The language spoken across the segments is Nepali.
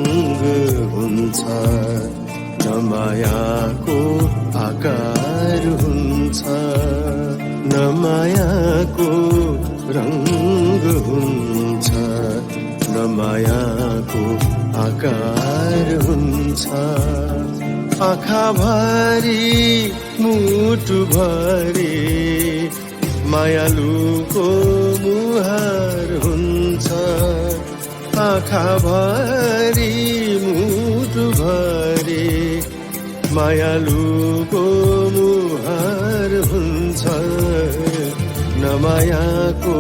रङ्ग हुन्छ न मायाको आकार हुन्छ न मायाको रङ्ग हुन्छ न मायाको आकार हुन्छ आँखाभरि मुटुभरि मायालुको मुहार हुन्छ आँखाभरि मुटुभरि मायालुको मुहार हुन्छ न मायाको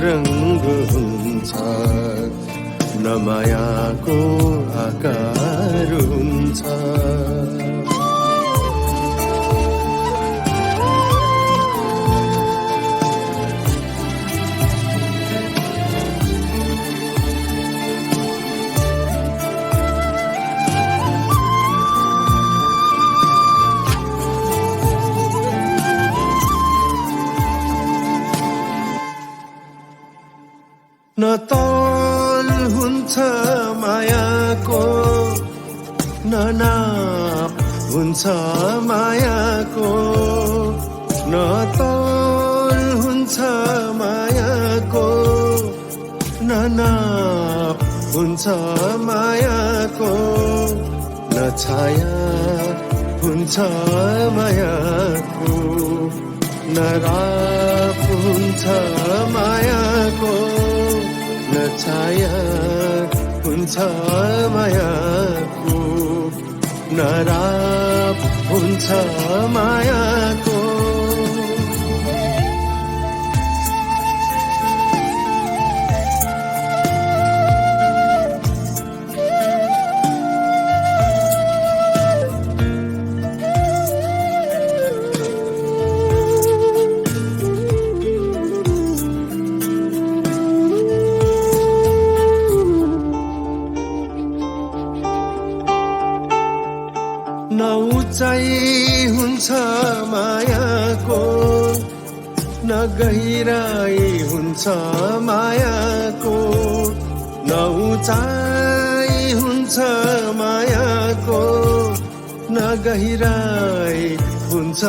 रङ्ग हुन्छ न मायाको आकार हुन्छ न तौल हुन्छ मायाको न नाप हुन्छ मायाको न तौल हुन्छ मायाको न नाप हुन्छ मायाको न छाया हुन्छ मायाको न राप हुन्छ मायाको न छाया हुन्छ मायाको न राप हुन्छ मायाको न उचाइ हुन्छ मायाको न गहिराई हुन्छ मायाको न उचाइ हुन्छ मायाको न गहिराई हुन्छ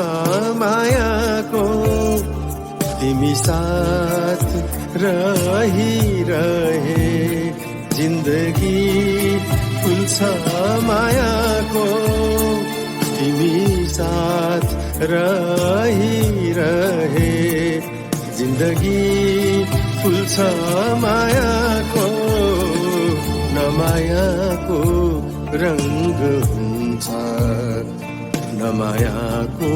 मायाको तिमी साथ रहिरहे जिन्दगी फुल्छ मायाको तिमी साथ रहिरहे जिन्दगी फुल्छ मायाको न मायाको रङ्ग हुन्छ न मायाको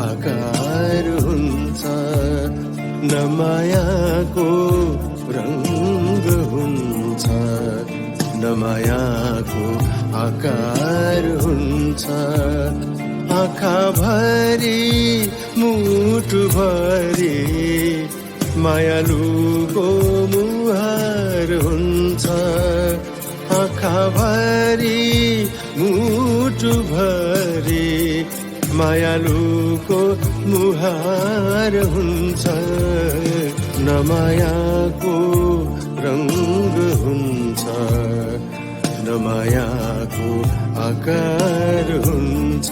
आकार हुन्छ न मायाको रङ्ग हुन्छ न मायाको आकार हुन्छ आँखाभरि मुटुभरि मायालुको मुहार हुन्छ आँखाभरि मुटुभरि मायालुको मुहार हुन्छ न मायाको रङ्ग हुन्छ न मायाको आकार हुन्छ